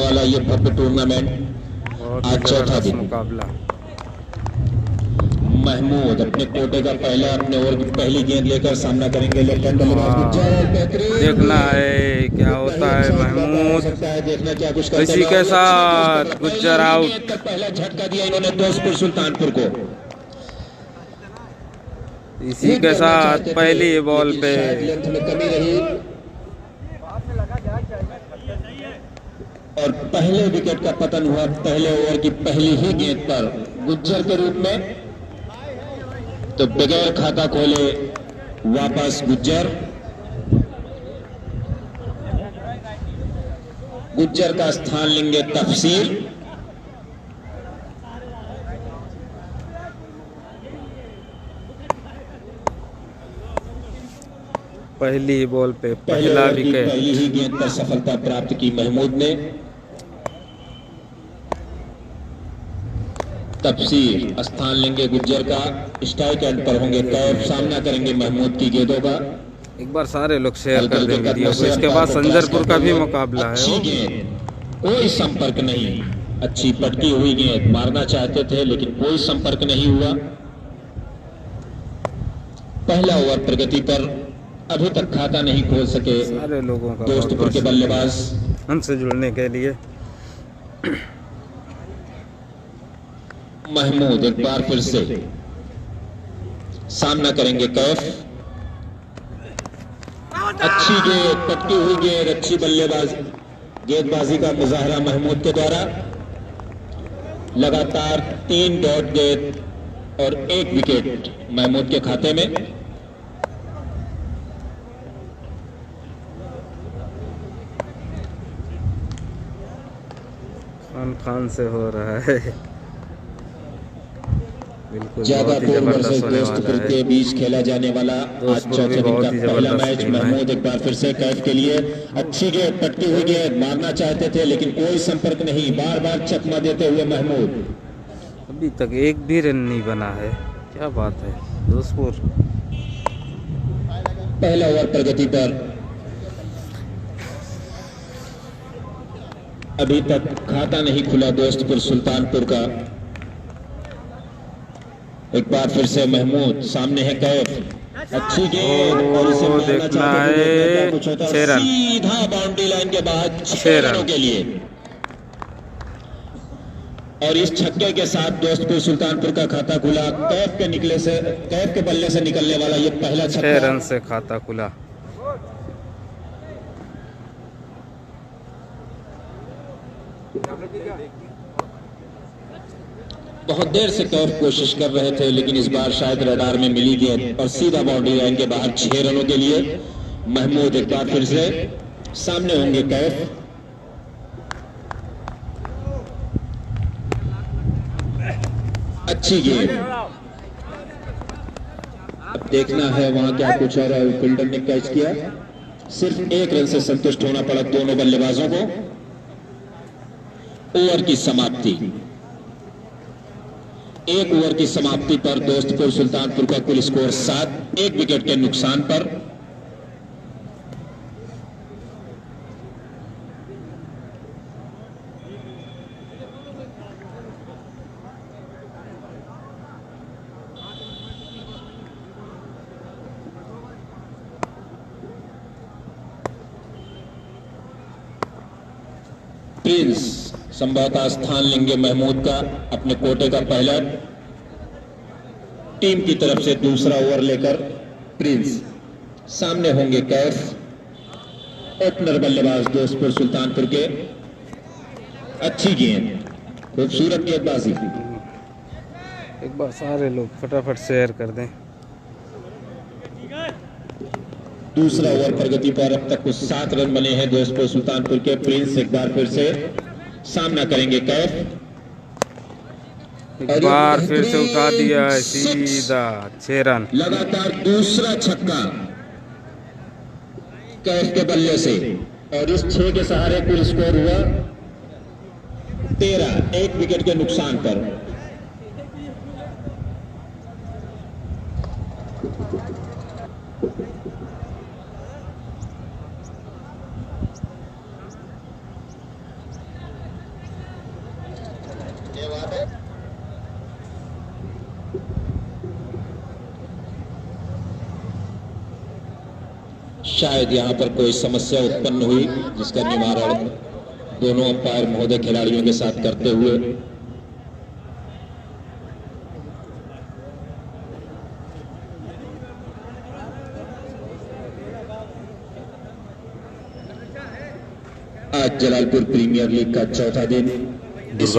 वाला ये भव्य टूर्नामेंट आज चौथा दिन मुकाबला। महमूद अपने कोटे का पहला अपने ओवर की पहली गेंद लेकर सामना करेंगे। देखना है क्या होता है। महमूद देखना क्या कुछ इसी के साथ गुज्जर आउट। पहला झटका दिया इन्होंने दोस्तपुर सुल्तानपुर को। इसी के साथ पहली बॉल पे लेंथ में कमी रही और पहले विकेट का पतन हुआ पहले ओवर की पहली ही गेंद पर गुज्जर के रूप में। तो बगैर खाता खोले वापस गुज्जर का स्थान लेंगे तफसीर। पहली बॉल पे पहला विकेट। पहली ही गेंद पर सफलता प्राप्त की महमूद ने। तफसीर स्थान लेंगे गुज्जर का। स्ट्राइक एंड पर होंगे कैफ। सामना करेंगे महमूद की गेंदों का। एक बार सारे लोग शेयर कर दें वीडियो को। इसके बाद संजरपुर का भी मुकाबला है। अच्छी गेंद, कोई संपर्क नहीं। अच्छी पटकी हुई गेंद मारना चाहते थे लेकिन कोई संपर्क नहीं हुआ। पहला ओवर प्रगति पर अभी तक खाता नहीं खोल सके सारे लोगों का दोस्तपुर के बल्लेबाज। हमसे जुड़ने के लिए महमूद एक बार फिर से सामना करेंगे कैफ। अच्छी गेंद, पटकी हुई गेंद, अच्छी गेंदबाजी का मुजाहरा महमूद के द्वारा। लगातार 3 डॉट गेंद और 1 विकेट महमूद के खाते में। खान से हो रहा है बिल्कुल। ज्यादा दोस्तपुर के बीच खेला जाने वाला आज चौथे दिन का पहला मैच। महमूद एक बार फिर से कैफ के लिए अच्छी गेंद, पटकी हुई गेंद मारना चाहते थे लेकिन कोई संपर्क नहीं। बार बार चकमा देते हुए महमूद। अभी तक एक भी रन नहीं बना है। क्या बात है दोस्तपुर। पहला ओवर प्रगति पर अभी तक खाता नहीं खुला दोस्तपुर सुल्तानपुर का। एक बार फिर से महमूद। सामने है कैफ। अच्छी गेंद और इसे देखना है 6 रन। सीधा बाउंड्री लाइन के बाद 6 रनों के लिए। और इस छक्के के साथ दोस्तपुर सुल्तानपुर का खाता खुला। कैफ के बल्ले से निकलने वाला ये पहला 6 रन से खाता खुला। बहुत देर से कैफ कोशिश कर रहे थे लेकिन इस बार शायद रडार में मिली गेंद और सीधा बाउंड्री लाइन के बाहर 6 रनों के लिए। महमूद एक बार फिर से सामने होंगे कैफ। अच्छी गेंद। अब देखना है वहां क्या कुछ हो रहा है। फील्डर ने कैच किया। सिर्फ 1 रन से संतुष्ट होना पड़ा दोनों बल्लेबाजों को। ओवर की समाप्ति। 1 ओवर की समाप्ति पर दोस्तपुर सुल्तानपुर का कुल स्कोर 7, 1 विकेट के नुकसान पर। प्रिंस संभवतः स्थान लेंगे महमूद का। अपने कोटे का पहला, टीम की तरफ से दूसरा ओवर लेकर प्रिंस। सामने होंगे कैफ। ओपनर बल्लेबाज दोस्तपुर सुल्तानपुर के। अच्छी गेंद, खूबसूरत गेंदबाजी। एक बार सारे लोग फटाफट शेयर कर दें। दूसरा ओवर प्रगति पर अब तक कुछ 7 रन बने हैं दोस्तपुर सुल्तानपुर के। प्रिंस एक बार फिर से सामना करेंगे कैफ। एक बार फिर से उठा दिया है सीधा 6 रन। लगातार दूसरा छक्का कैफ के बल्ले से और इस 6 के सहारे कुल स्कोर हुआ 13, 1 विकेट के नुकसान पर। शायद यहाँ पर कोई समस्या उत्पन्न हुई जिसका निवारण दोनों अंपायर महोदय खिलाड़ियों के साथ करते हुए आज जलालपुर प्रीमियर लीग का चौथा दिन। इस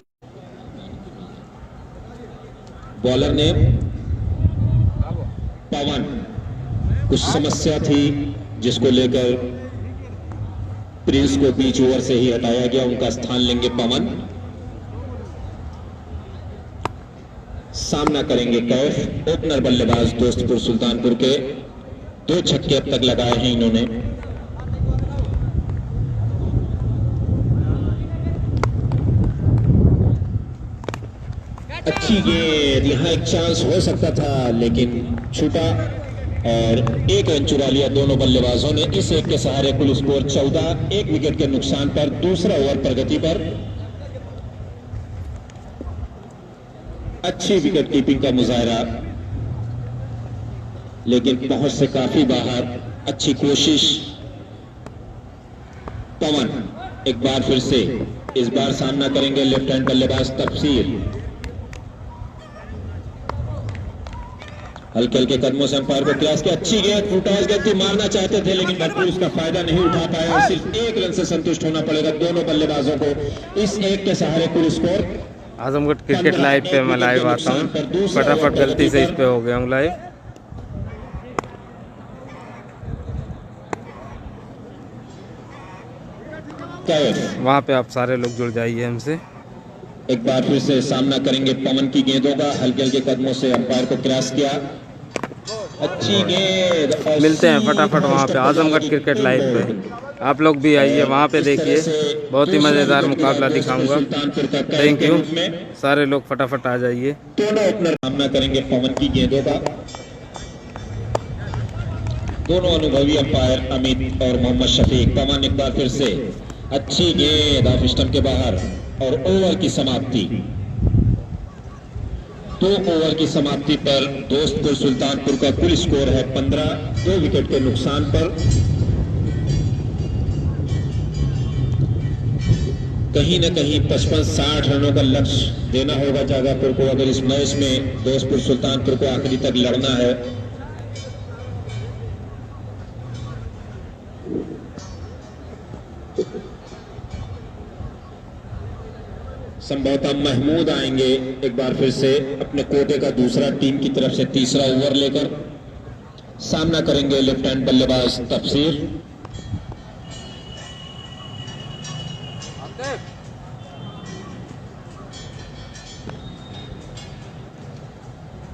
बॉलर ने पवन, कुछ समस्या थी जिसको लेकर प्रिंस को बीच ओवर से ही हटाया गया। उनका स्थान लेंगे पवन। सामना करेंगे कैफ, ओपनर बल्लेबाज दोस्तपुर सुल्तानपुर के। 2 छक्के अब तक लगाए हैं इन्होंने। अच्छी गेंद, यहां एक चांस हो सकता था लेकिन छूटा और 1 रन चुरा लिया दोनों बल्लेबाजों ने। इस एक के सहारे कुल स्कोर 14, 1 विकेट के नुकसान पर दूसरा ओवर प्रगति पर। अच्छी विकेट कीपिंग का मुजाहरा लेकिन पहुंच से काफी बाहर। अच्छी कोशिश पवन एक बार फिर से। इस बार सामना करेंगे लेफ्ट हैंड बल्लेबाज तफसीर। हल्के हल्के कदमों से अंपायर को प्रयास किया। अच्छी गेंद, फुटबॉल गति मारना चाहते थे लेकिन भरपूर उसका फायदा नहीं उठा पाए और सिर्फ 1 रन से संतुष्ट होना पड़ेगा दोनों बल्लेबाजों को। इस एक के सहारे कुल स्कोर। आजमगढ़ क्रिकेट लाइव पे मैं लाइव आता हूँ, फटाफट गलती से इस पे हो गया हूँ लाइव। वहाँ पे आप सारे लोग जुड़ जाइए हमसे। एक बार फिर से सामना करेंगे पवन की गेंदों का। हल्के हल्के कदमों से अंपायर को क्रॉस किया। अच्छी गेंद। मिलते हैं फटाफट वहाँ पे आजमगढ़ क्रिकेट लाइव पे। आप लोग भी आइए वहाँ पे देखिए, बहुत ही मजेदार मुकाबला दिखाऊंगा। थैंक यू, सारे लोग फटाफट आ जाइए। दोनों ओपनर सामना करेंगे पवन की गेंदों का। दोनों अनुभवी अंपायर अमित और मोहम्मद शफीक। पवन एक बार फिर से अच्छी गेंद ऑफ स्टंप के बाहर और ओवर की समाप्ति। 2 ओवर की समाप्ति पर दोस्तपुर सुल्तानपुर का कुल स्कोर है 15, 2 विकेट के नुकसान पर। कहीं न कहीं 55-60 रनों का लक्ष्य देना होगा जागापुर को अगर इस मैच में दोस्तपुर सुल्तानपुर को आखिरी तक लड़ना है। संभवतः महमूद आएंगे एक बार फिर से अपने कोटे का दूसरा, टीम की तरफ से तीसरा ओवर लेकर। सामना करेंगे लेफ्ट हैंड बल्लेबाज तफसीर।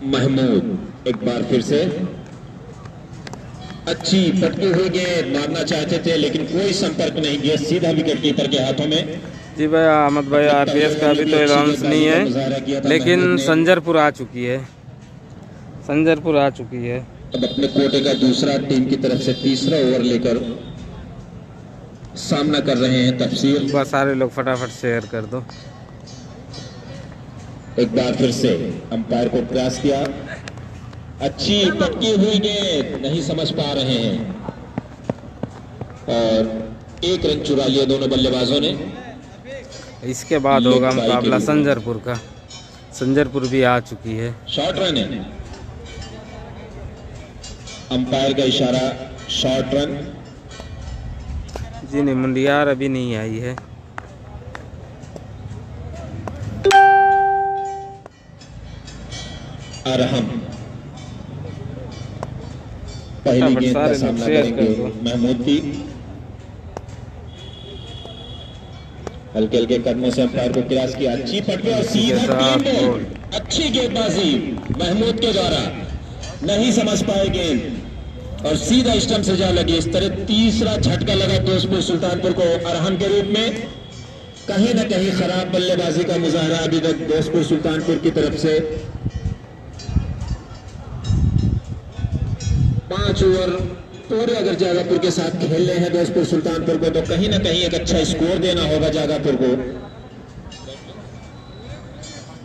महमूद एक बार फिर से अच्छी पटकी हुई गेंद मारना चाहते थे लेकिन कोई संपर्क नहीं किया, सीधा विकेट कीपर के हाथों में। जी भाई अहमद भाई, आरपीएस का अभी तो अनाउंस नहीं है लेकिन संजरपुर आ चुकी है, संजरपुर आ चुकी है। अब अपने कोटे का दूसरा, टीम की तरफ से तीसरा ओवर लेकर सामना कर रहे हैं तफसीर। बस सारे लोग फटाफट शेयर कर दो। एक बार फिर से अंपायर को प्रयास किया। अच्छी पटकी हुई गेंद, नहीं समझ पा रहे हैं और 1 रन चुरा लिया दोनों बल्लेबाजों ने। इसके बाद होगा मुकाबला संजरपुर का। संजरपुर भी आ चुकी है। शॉर्ट रन है, अंपायर का इशारा शॉर्ट रन। जी नहीं, मुंडियार अभी नहीं आई है। अरहम पहली गेंद का सामना करेंगे महमूद की। हल्के हल्के कदमों से अंपायर को क्रॉस किया। अच्छी पटकी और सीधा गेंद, अच्छी गेंदबाजी महमूद के द्वारा, नहीं समझ पाए गेंद और सीधा स्टंप से जा लगी। इस तरह तीसरा झटका लगा दोस्तपुर सुल्तानपुर को अरहम के रूप में। कहीं न कहीं खराब बल्लेबाजी का मुजाहरा अभी तक दोस्तपुर सुल्तानपुर की तरफ से। 5 ओवर पूरे अगर जागापुर के साथ खेल रहे हैं दोस्तपुर सुल्तानपुर को तो कहीं ना कहीं एक अच्छा स्कोर देना होगा जागापुर को।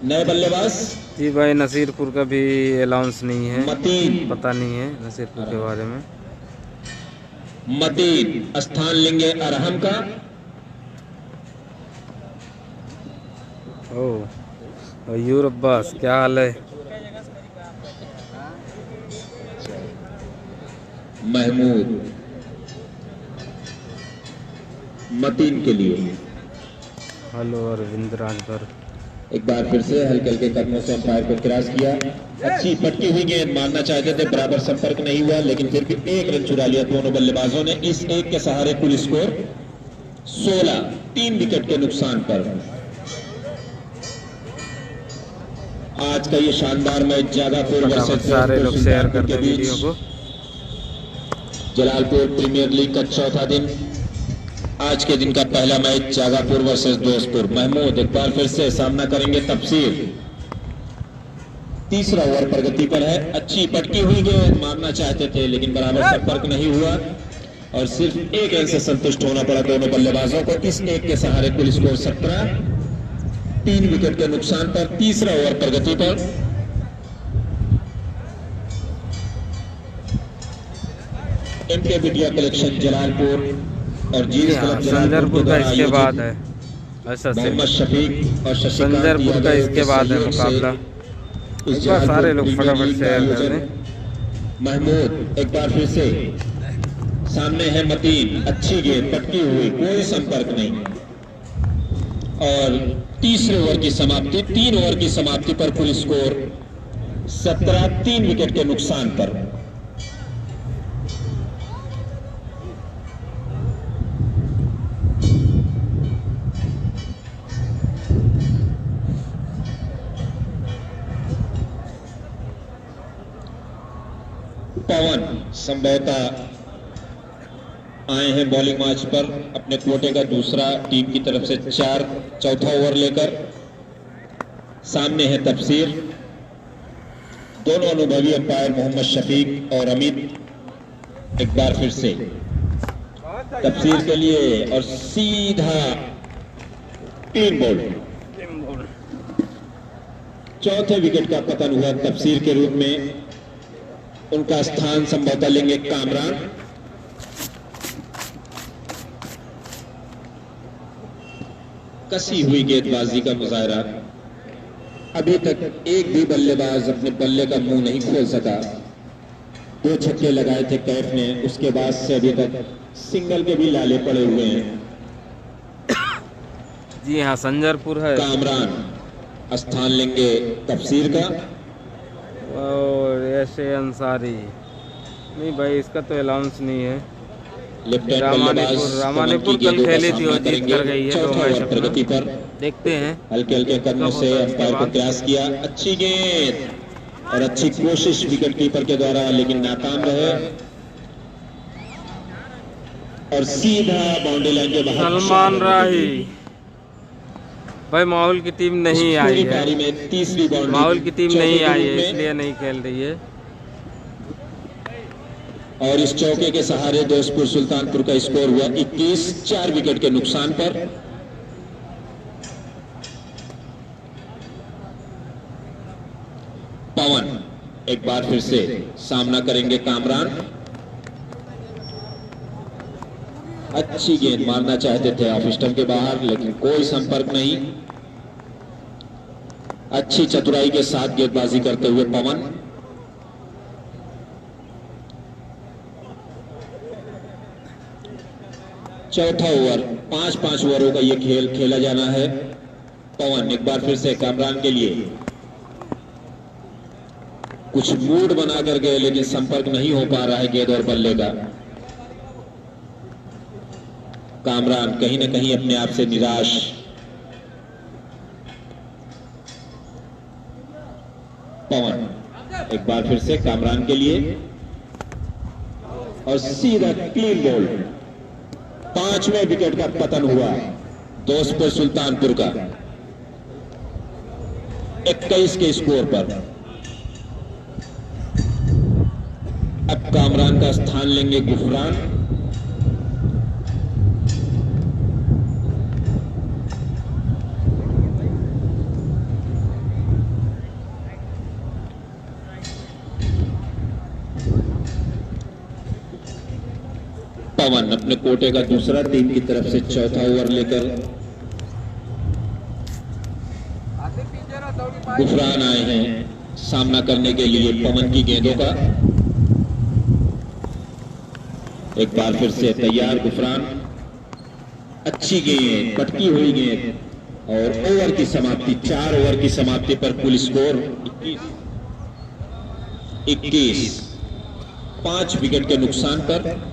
नए बल्लेबाज जी भाई, नसीरपुर का भी अलाउंस नहीं है, मतीन, पता नहीं है नसीरपुर के बारे में। मतीन स्थान लेंगे अरहम का। ओ यूर अब्बास, क्या हाल है? महमूद मतीन के लिए। हेलो अरविंद राजभर। एक बार फिर से हल्के हल्के कदमों से अंपायर को क्रॉस किया। अच्छी पटकी हुई गेंद मारना चाहते थे, बराबर संपर्क नहीं हुआ, लेकिन फिर भी एक रन चुरा लिया दोनों बल्लेबाजों ने। इस एक के सहारे कुल स्कोर 16, 3 विकेट के नुकसान पर। आज का ये शानदार मैच जागापुर वर्सेस सारे लोग शेयर करते हैं वीडियो को। जलालपुर प्रीमियर लीग का चौथा दिन, आज के दिन का पहला मैच जागापुर वर्सेस दोस्तपुर। महमूद एक बार फिर से सामना करेंगे तफसीर। तीसरा ओवर प्रगति पर है। अच्छी पटकी हुई गेंद मारना चाहते थे, लेकिन बराबर संपर्क नहीं हुआ और सिर्फ एक रन से संतुष्ट होना पड़ा दोनों बल्लेबाजों को। इस एक के सहारे कुल स्कोर 17, 3 विकेट के नुकसान पर। तीसरा ओवर प्रगति पर। एमके मीडिया कलेक्शन जलालपुर और जीएस क्लब संजरपुर का इसके बाद है। अच्छा, मोहम्मद शफीक और संजरपुर का इसके बाद है मुकाबला। इस बार सारे लोग फटाफट शेयर कर दें। महमूद एक बार फिर से सामने है मतीन। अच्छी गेंद पटकी हुई, कोई संपर्क नहीं। और तीसरे ओवर की समाप्ति, 3 ओवर की समाप्ति पर कुल स्कोर 17, 3 विकेट के नुकसान पर। पवन संभवतः आए हैं बॉलिंग मैच पर अपने कोटे का दूसरा, टीम की तरफ से चौथा ओवर लेकर। सामने है तफसीर। दोनों अनुभवी अंपायर मोहम्मद शफीक और अमित। एक बार फिर से तफसीर के लिए और सीधा क्लीन बॉल। चौथे विकेट का पतन हुआ तफसीर के रूप में। उनका स्थान संभवतः लेंगे कामरान। कसी हुई गेंदबाजी का मुजाहरा। अभी तक एक भी बल्लेबाज अपने बल्ले का मुंह नहीं खोल सका। 2 छक्के लगाए थे कैफ ने, उसके बाद से अभी तक सिंगल के भी लाले पड़े हुए हैं। जी हाँ, संजरपुर है। कामरान स्थान लेंगे तफसीर का। और ऐसे अंसारी नहीं भाई, इसका तो अलाउंस नहीं है। रामानीपुर कल खेली थी और जीत कर गई है 2 मैच प्रगति पर। देखते हैं। हल्के हल्के कदमों से अंपायर को क्रॉस किया। अच्छी गेंद और अच्छी कोशिश विकेट कीपर के द्वारा, लेकिन नाकाम रहे और सीधा बाउंड्री लाइन के बाहर। सलमान राही भाई, माहौल की टीम नहीं आई है। में तीसरी बाउंड्री, माहौल की टीम नहीं आई है, इसलिए नहीं खेल रही है। और इस चौके के सहारे दोस्तपुर सुल्तानपुर का स्कोर हुआ 21, 4 विकेट के नुकसान पर। पवन एक बार फिर से सामना करेंगे कामरान। अच्छी गेंद मारना चाहते थे ऑफ स्टंप के बाहर, लेकिन कोई संपर्क नहीं। अच्छी चतुराई के साथ गेंदबाजी करते हुए पवन। चौथा ओवर, 5-5 ओवरों का यह खेल खेला जाना है। पवन एक बार फिर से कामरान के लिए कुछ मूड बना कर गए, लेकिन संपर्क नहीं हो पा रहा है गेंद और बल्ले का। कामरान कहीं ना कहीं अपने आप से निराश। पवन एक बार फिर से कामरान के लिए और सीधा क्लीन बॉल। 5वें विकेट का पतन हुआ दोस्तपुर सुल्तानपुर का 21 के स्कोर पर। अब कामरान का स्थान लेंगे गुफरान। अपने कोटे का दूसरा, टीम की तरफ से चौथा ओवर लेकर गुफरान आए हैं सामना करने के लिए पवन की गेंदों का। एक बार फिर से तैयार गुफरान, अच्छी गेंद, पटकी हुई गेंद और ओवर की समाप्ति। 4 ओवर की समाप्ति पर कुल स्कोर 21। 5 विकेट के नुकसान पर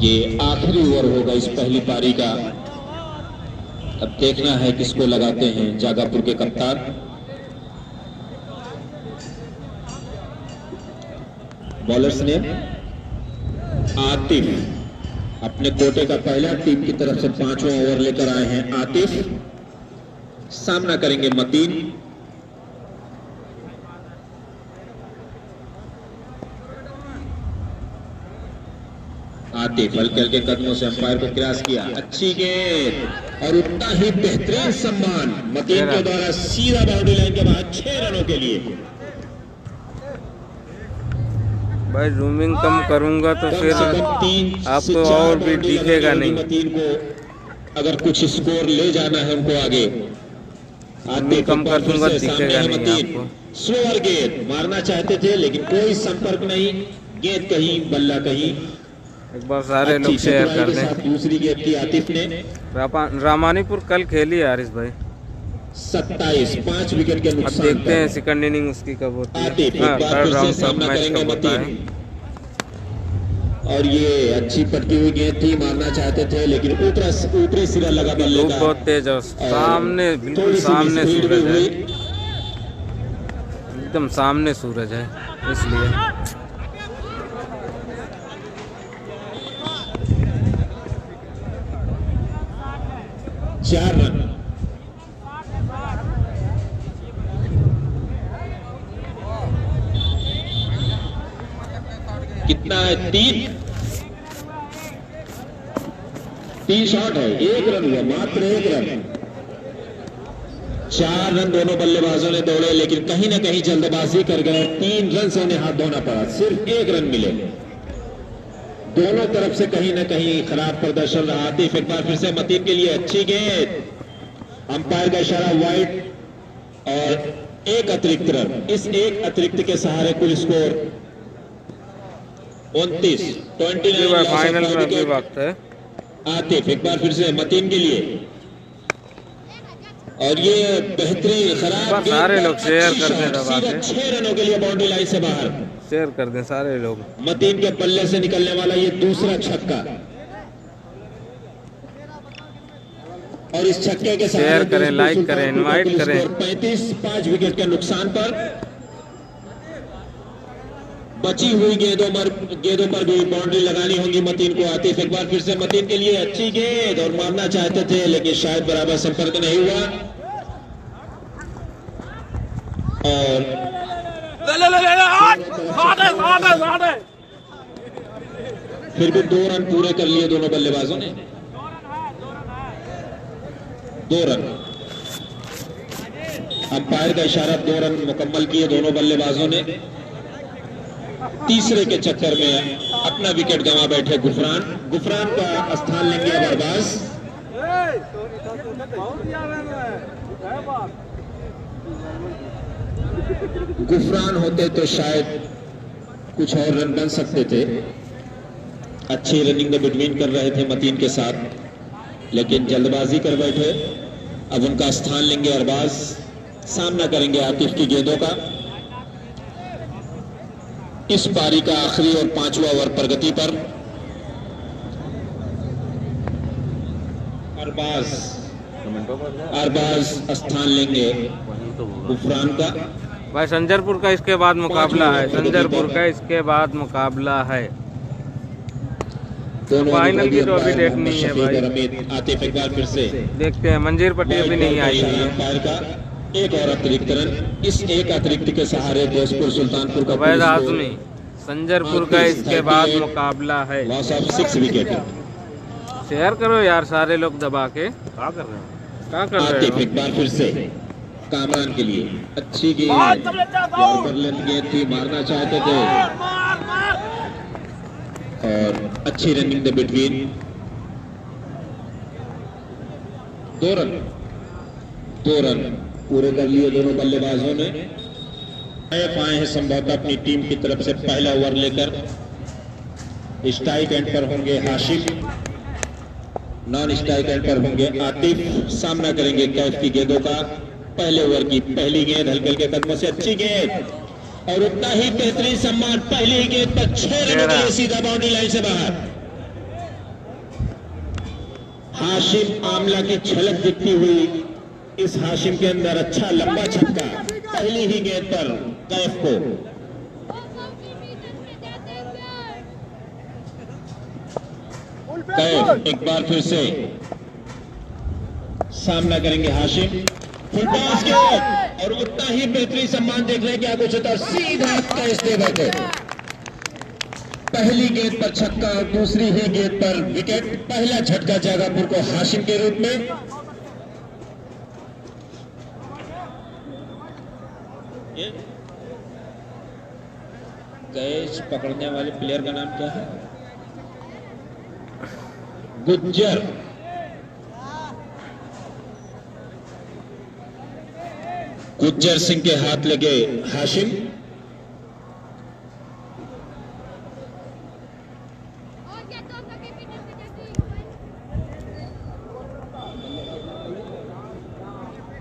ये आखिरी ओवर होगा इस पहली पारी का। अब देखना है किसको लगाते हैं जागापुर के कप्तान। बॉलर्स ने आतिफ अपने कोटे का पहला, टीम की तरफ से 5वां ओवर लेकर आए हैं आतिफ। सामना करेंगे मतीन। आतिफ हल्के हल्के कदमों से अंपायर को क्रॉस किया, अच्छी गेंद और उतना ही बेहतरीन सम्मान मतीन के द्वारा सीधा बाउंड्री लाइन के बाद 6 रनों के लिए। भाई जूमिंग कम करूंगा तो फिर आपको और भी दिखेगा नहीं। मतीन को अगर कुछ स्कोर ले जाना है उनको आगे, आतिफ कम कर दूंगा दिखेगा नहीं मतीन। आपको। स्लोअर गेंद मारना चाहते थे लेकिन कोई संपर्क नहीं, गेंद कहीं बल्ला कहीं। एक बार सारे लोग शेयर कर दें। दूसरी गेंद की आतिफ ने। रामानीपुर कल खेली हारिस भाई 27, 5 विकेट के अब नुकसान। देखते हैं सेकंड इनिंग उसकी कब होती है। आतिफ एक बार थर्ड फिर से राउंड सब सामना मैच करेंगे कब होता है। मतीन। और ये अच्छी पटकी हुई गेंद थी, मारना चाहते थे लेकिन ऊपरी सिरा लगा बल्ले धूप का। बहुत तेज है, सामने बिल्कुल सामने सूरज है, एकदम सामने सूरज है इसलिए। 4 रन। कितना है? 3 शॉट है, 1 रन हुआ, मात्र 1 रन। 4 रन दोनों बल्लेबाजों ने दौड़े लेकिन कहीं ना कहीं जल्दबाजी कर गए। 3 रन से उन्हें हाथ धोना पड़ा, सिर्फ 1 रन मिले। दोनों तरफ से कहीं ना कहीं खराब प्रदर्शन रहा। आतिफ एक बार फिर से मतीन के लिए अच्छी गेंद, अंपायर का इशारा वाइड और 1 अतिरिक्त रन। इस 1 अतिरिक्त के सहारे कुल स्कोर 29। फाइनल में भी वक्त है। आतिफ एक बार फिर से मतीन के लिए और ये बेहतरीन खराब सारे लोग शेयर कर दें दबा के। 6 रनों के लिए बाउंड्री लाइन से बाहर। शेयर कर दें सारे लोग। मतीन के पल्ले से निकलने वाला ये दूसरा छक्का और इस छक्के के साथ शेयर करें, लाइक करें, इनवाइट करें। 35, 5 विकेट के नुकसान पर बची हुई गेंदों पर भी बाउंड्री लगानी होगी मतीन को। आतिफ एक बार फिर से मतीन के लिए अच्छी गेंद और मारना चाहते थे लेकिन शायद बराबर संपर्क नहीं हुआ और फिर भी 2 रन पूरे कर लिए दोनों बल्लेबाजों ने। 2 रन, अंपायर का इशारा, 2 रन मुकम्मल किए दोनों बल्लेबाजों ने। तीसरे के चक्कर में अपना विकेट गंवा बैठे गुफरान का स्थान लेंगे अब अरबाज। गुफरान होते तो शायद कुछ और रन बन सकते थे। अच्छी रनिंग में बिटवीन कर रहे थे मतीन के साथ लेकिन जल्दबाजी कर बैठे। अब उनका स्थान लेंगे अरबाज, सामना करेंगे आतिफ की गेंदों का। इस पारी का आखिरी और 5वां ओवर प्रगति पर। अरबाज स्थान लेंगे गुफरान का। भाई संजरपुर का इसके बाद मुकाबला है, संजरपुर का इसके बाद मुकाबला है। फाइनल की तो अभी डेट नहीं है भाई। आतिफ एक बार फिर से देखते हैं, मंजीर पटेल भी नहीं आई है। एक और अतिरिक्त रन, इस 1 अतिरिक्त के सहारे दोस्तपुर सुल्तानपुर का वैद आजमी। संजरपुर का इसके बाद मुकाबला है। Loss of 6 wicket. शेयर करो यार सारे लोग दबा के। क्या कर रहे हो? आतिफ एक बार फिर से कामरान के लिए अच्छी गेंद, गेंद थी, मारना चाहते थे और अच्छी रनिंग द बिटवीन 2 रन पूरे कर लिए दोनों बल्लेबाजों ने। आए हैं संभवतः अपनी टीम की तरफ से पहला ओवर लेकर। स्ट्राइक एंड पर होंगे हाशिम, नॉन स्ट्राइक एंड पर होंगे आतिफ। सामना करेंगे कैफ की गेंदों का। पहले ओवर की पहली गेंद हल्के हल्के कदमों से अच्छी गेंद और उतना ही बेहतरीन सम्मान। पहली गेंद पर 6 रनों के लिए सीधा बाउंड्री लाइन से बाहर। हाशिम आमला की झलक दिखती हुई इस हाशिम के अंदर अच्छा लंबा छक्का पहली ही गेंद पर कैफ को। कैफ एक बार फिर से सामना करेंगे हाशिम। फुल टॉस के और उतना ही बेहतरीन सम्मान देख रहे हैं क्या कुछ होता है। सीधा कैच दे बैठे। पहली गेंद पर छक्का और दूसरी ही गेंद पर विकेट। पहला झटका जागापुर को हाशिम के रूप में। कैच पकड़ने वाले प्लेयर का नाम क्या है? गुज्जर। गुज्जर सिंह के हाथ लगे हाशिम।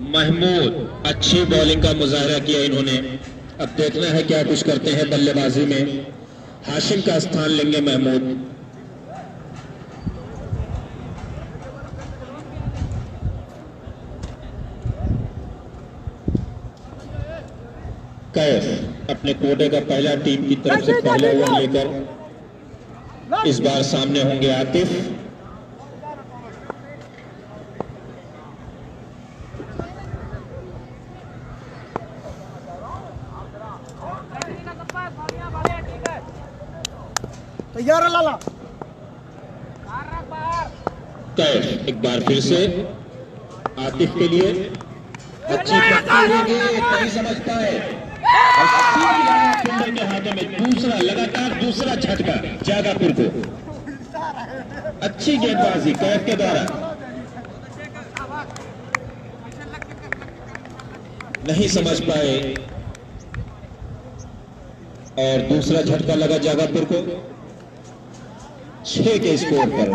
महमूद अच्छी बॉलिंग का मुजाहरा किया इन्होंने। अब देखना है क्या कुछ करते हैं बल्लेबाजी में। हाशिम का स्थान लेंगे महमूद। कैफ अपने कोटे का पहला टीम की तरफ से पहला ओवर लेकर इस बार सामने होंगे आतिफ। तैयार है लाला। कैफ एक बार फिर से आतिफ के लिए अच्छी नहीं समझ पाए। फील्डर के हाथों में लगातार दूसरा झटका जागापुर को। अच्छी गेंदबाजी कैफ के द्वारा। नहीं समझ पाए और दूसरा झटका लगा जागापुर को। 6 के स्कोर पर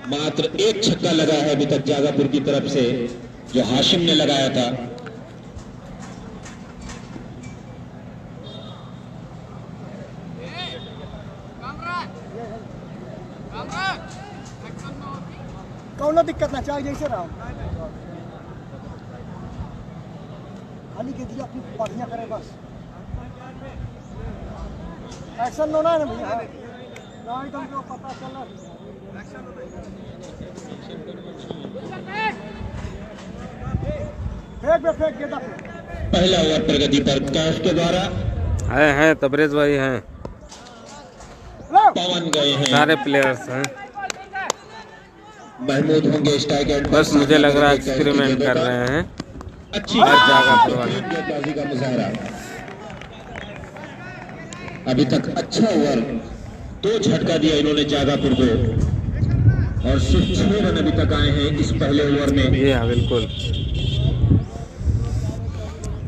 मात्र एक छक्का लगा है अभी तक जागापुर की तरफ से जो हाशिम ने लगाया था। कौन दिक्कत ना चाहिए जैसे रहा खाली के दिया अपनी बढ़िया करे बस। एक्शन लो ना भैया ना तुमको पता चला। फेंक गेंदा। पहला ओवर प्रगति पर कैफ के द्वारा हैं तबरेज भाई हैं। पवन गए हैं। सारे प्लेयर्स हैं। महमूद होंगे स्ट्राइक एंड। बस मुझे लग रहा है एक्सपेरिमेंट कर रहे हैं। अच्छी गेंदबाजी का मुजाहरा। अभी तक अच्छा ओवर 2 झटका दिया इन्होंने जागापुर को और सिर्फ 6 रन अभी तक आए हैं इस पहले ओवर में। जी हाँ बिल्कुल।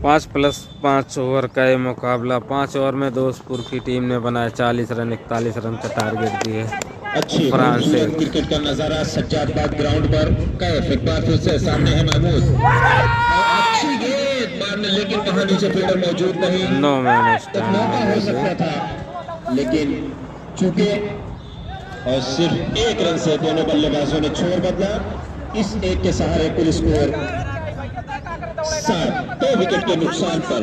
5+5 ओवर का ये मुकाबला। 5 ओवर में दोस्तपुर की टीम ने बनाया 40 रन 41 रन का टारगेट दिए। अच्छी फ्रांस से क्रिकेट का नजारा सज्जादाबाद ग्राउंड पर। कैफ एक बार फिर से सामने है महमूद। अच्छी गेंद मारने लेकिन वहां नीचे फील्डर मौजूद नहीं। नो मैन मौका हो सकता था लेकिन चूके और सिर्फ 1 रन से दोनों बल्लेबाजों ने छोर बदला। इस एक के सहारे कुल स्कोर 7 2 विकेट के नुकसान पर।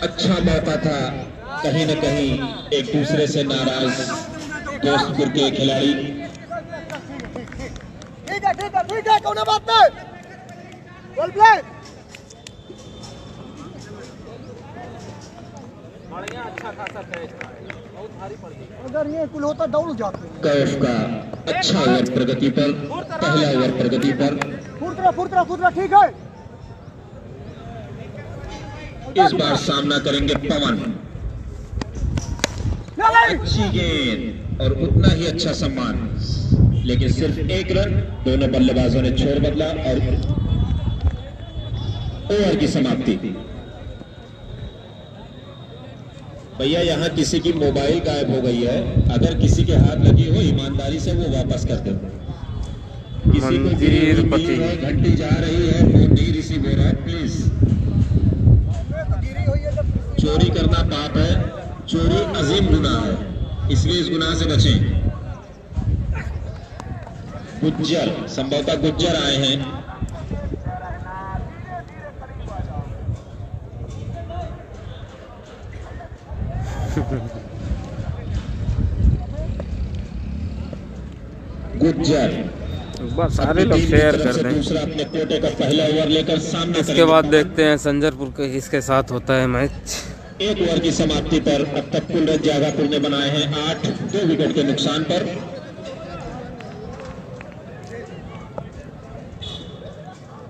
अच्छा मौका था कहीं न कहीं एक दूसरे से नाराज दोस्तपुर के खिलाड़ी। ठीक है कौन बात नहीं। Well play. अच्छा खासा कैच बहुत भारी पड़ गई। अगर ये कुल होता दौड़ जाते। कैफ का अच्छा ओवर प्रगति पर। पहला ओवर प्रगति पर। फुर्तरा ठीक है। इस बार सामना करेंगे पवन। अच्छी गेंद और उतना ही अच्छा सम्मान, लेकिन सिर्फ एक रन। दोनों बल्लेबाजों ने छोर बदला और ओवर की समाप्ति। भैया यहाँ किसी की मोबाइल गायब हो गई है, अगर किसी के हाथ लगी हो ईमानदारी से वो वापस कर दे। किसी को गिरी है, घंटी जा रही है, फोन नहीं रिसीव हो रहा है, प्लीज। चोरी करना पाप है, चोरी अजीम गुनाह है, इसलिए इस गुनाह से बचें। गुज्जर, संभवतः गुज्जर आए हैं। गुज्जर बस सारे लोग शेयर कर दें। दूसरा अपने कोटे का पहला ओवर लेकर सामने। इसके बाद देखते हैं संजरपुर के किसके साथ होता है मैच। एक ओवर की समाप्ति पर अब तक कुल रन जागापुर ने बनाए हैं 8, 2 विकेट के नुकसान पर।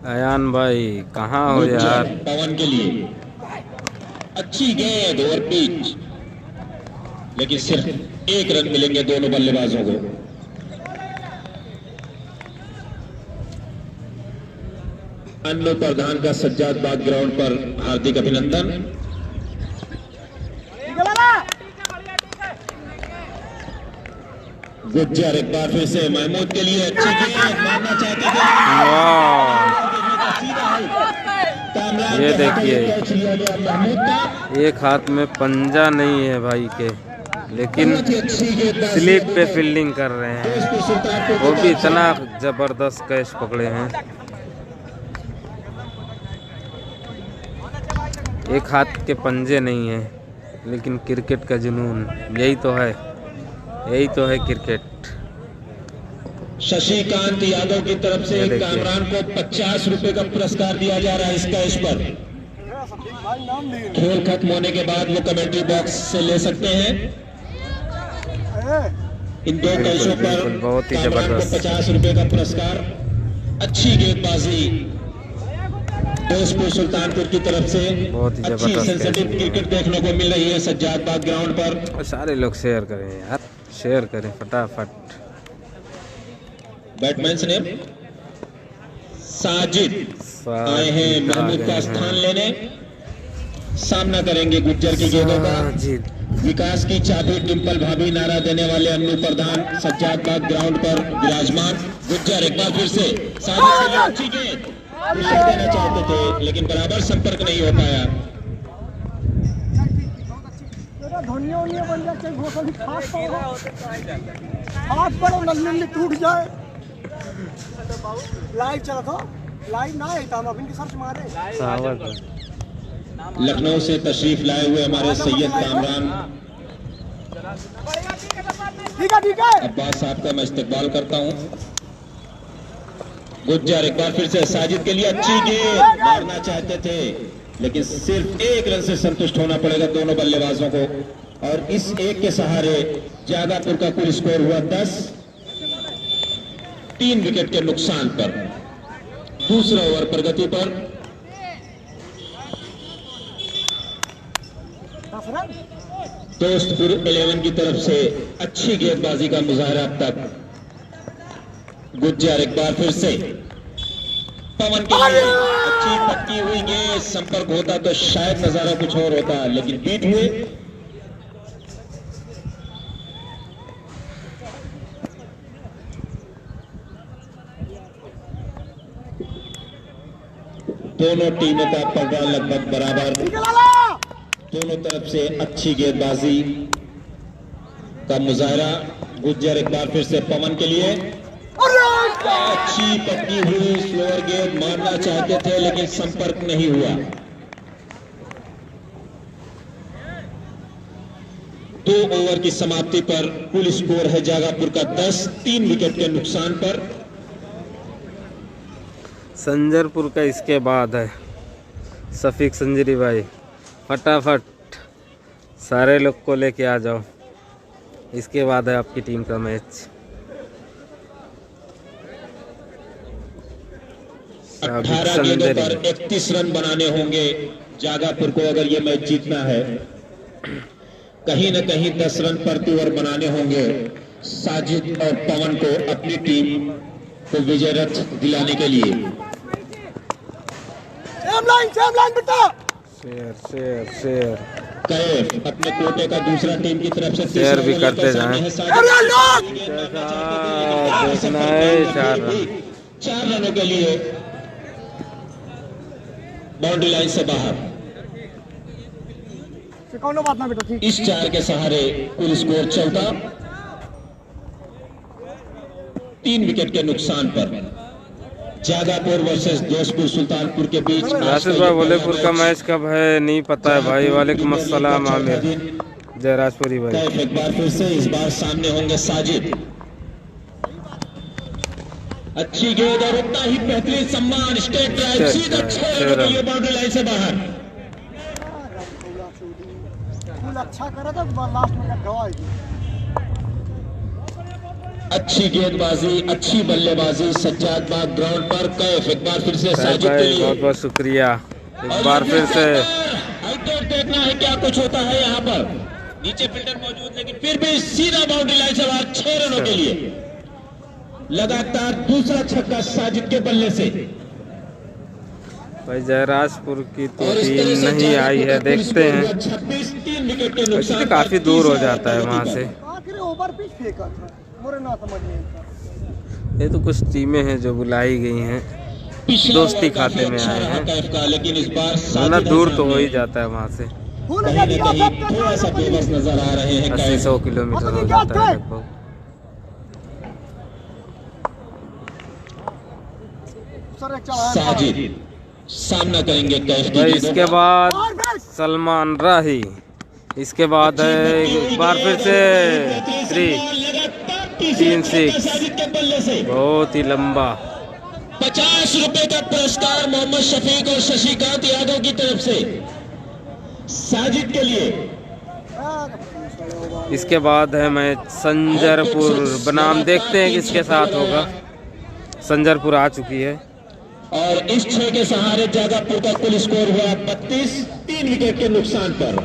अयान भाई कहाँ हो यार। पवन के लिए अच्छी गेंद ओवर पिच, लेकिन सिर्फ एक रन मिलेंगे दोनों बल्लेबाजों को। अन्नू प्रधान का सज्जाद बाग ग्राउंड पर हार्दिक अभिनंदन। गुज्जर एक बार फिर से महमूद के लिए अच्छी गेंद मारना चाहते थे। ये देखिए एक हाथ में पंजा नहीं है भाई के, लेकिन स्लिप पे फील्डिंग कर रहे हैं, वो भी इतना जबरदस्त कैच पकड़े हैं। एक हाथ के पंजे नहीं है, लेकिन क्रिकेट का जुनून यही तो है, यही तो है क्रिकेट। शशिकांत यादव की तरफ से कामरान को 50 रुपए का पुरस्कार दिया जा रहा है इस कैच पर। खेल खत्म होने के बाद वो कमेंट्री बॉक्स से ले सकते हैं। इन दो कैचों पर बहुत ही कामरान को 50 रुपए का पुरस्कार। अच्छी गेंदबाजी दोस्तपुर सुल्तानपुर की तरफ से, बहुत ही अच्छी सेंसिटिव क्रिकेट देखने को मिल रही है सज्जाद बाग ग्राउंड पर। सारे लोग शेयर करें यार, शेयर करें फटाफट। बैट्समैन नेम साजिद आए हैं महमूद का स्थान लेने। सामना करेंगे गुज्जर की गेंदों का। विकास की चाबी डिंपल भाभी नारा देने वाले अन्नू प्रधान सज्जाद बाग ग्राउंड पर विराजमान। गुज्जर एक बार फिर से साजिद के लिए अच्छी गेंद देना चाहते थे, लेकिन बराबर संपर्क नहीं हो पाया। टूट जाए लाइव चला था, लाइव ना है तो हम अभी सर्च मारे। लखनऊ से तशरीफ लाए हुए हमारे सैयद कामरान ठीक है अब्बास साहब का मैं इस्तकबाल करता हूँ। गुज्जर एक बार फिर से साजिद के लिए अच्छी गेंद मारना चाहते थे, लेकिन सिर्फ एक रन से संतुष्ट होना पड़ेगा दोनों बल्लेबाजों को। और इस एक के सहारे जागापुर का कुल स्कोर हुआ 10, 3 विकेट के नुकसान पर। दूसरा ओवर प्रगति पर। दोस्तपुर 11 की तरफ से अच्छी गेंदबाजी का मुजाहरा अब तक। गुज्जर एक बार फिर से पवन के लिए अच्छी पक्की हुई गेंद, संपर्क होता तो शायद नजारा कुछ और होता, लेकिन बीट हुए। दोनों टीमों का पलड़ा लगभग बराबर। दोनों तरफ से अच्छी गेंदबाजी का मुजाहरा। गुज्जर एक बार फिर से पवन के लिए अच्छी पक्की हुई स्लोअर गेंद मारना चाहते थे, लेकिन संपर्क नहीं हुआ। 2 ओवर की समाप्ति पर कुल स्कोर है जागापुर का 10, 3 विकेट के नुकसान पर। संजरपुर का इसके बाद है सफीक संजरी भाई, फटाफट सारे लोग को लेके आ जाओ। इसके बाद है आपकी टीम का मैच। 18 गेंदों पर 31 रन बनाने होंगे जागापुर को अगर ये मैच जीतना है, कहीं न कहीं 10 रन प्रति ओवर बनाने होंगे साजिद और पवन को अपनी टीम को विजय रथ दिलाने के लिए। सेम लाइन बेटा। शेयर कैफ अपने कोटे का दूसरा टीम की तरफ से शेयर भी करते जाएं। देखना है 4 रनों के लिए बाउंड्री लाइन से बाहर। बात ना बेटा, ठीक। इस 4 के सहारे कुल स्कोर 14, 3 विकेट के नुकसान पर जागापुर वर्सेस दोस्तपुर सुल्तानपुर के बीच। राशिद भाई वोलेपुर का मैच कब है नहीं पता है भाई। वालेकुम अस्सलाम आमिर जयराजपुरी भाई। एक बार फिर से इस बार सामने होंगे साजिद। अच्छी गेंद और उतना ही बेहतरीन सम्मान, स्टेट ड्राइव सीधा 6 रनों के लिए बाउंड्री लाइन से बाहर। अच्छा करा था, लास्ट में गवा। अच्छी गेंदबाजी, अच्छी बल्लेबाजी सज्जाद बाग ग्राउंड पर। कैफ एक बार फिर से साजिद के लिए बहुत बहुत शुक्रिया। एक बार फिर से देखना है क्या कुछ होता है यहाँ पर। नीचे फील्डर मौजूद, लेकिन फिर भी सीधा बाउंड्री लाइन से बाहर 6 रनों के लिए। लगातार दूसरा छक्का साजिद के बल्ले से। भाई जयराजपुर की तो टीम नहीं आई है, देखते हैं। 26, 3 विकेट के नुकसान। काफी दूर हो जाता है वहाँ से। ओवर पिच फेंका था, मोरे ना समझ में। ये तो कुछ टीमें हैं जो बुलाई गई हैं, दोस्ती खाते में आए हैं, लेकिन इस बार वरना दूर तो हो ही जाता है वहाँ से। थोड़ा सा बेबस नजर आ रहे हैं। 80-100 किलोमीटर हो जाता है लगभग। साजिद सामना करेंगे कैफ भाई। इसके बाद सलमान राही, इसके बाद है एक बार फिर से 3-6, बहुत ही लंबा। 50 रुपए का पुरस्कार मोहम्मद शफीक और शशिकांत यादव की तरफ से साजिद के लिए। इसके बाद है मैच संजरपुर बनाम, देखते हैं किसके साथ होगा। संजरपुर आ चुकी है और इस 6 के सहारे जागापुर का कुल स्कोर हुआ 32, 3 विकेट के नुकसान पर।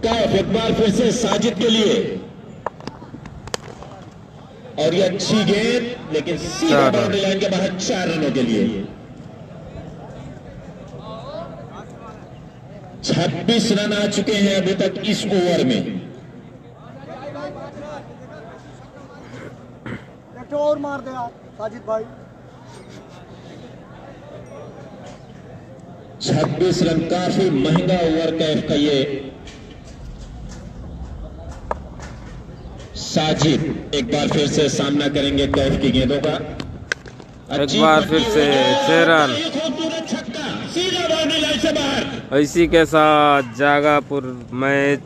कैफ एक बार फिर से साजिद के लिए और ये अच्छी गेंद, लेकिन सीधा बाउंड्री लाइन के बाहर 4 रनों के लिए। 26 रन आ चुके हैं अभी तक इस ओवर में। एक और मार दे साजिद भाई। 26 रन काफी महंगा ओवर कैफ का ये। साजिद एक बार फिर से सामना करेंगे कैफ की गेंदों का। एक बार फिर से 6 रन। छक्का सीधा बाउंड्री लाइन से बाहर। इसी के साथ जागापुर मैच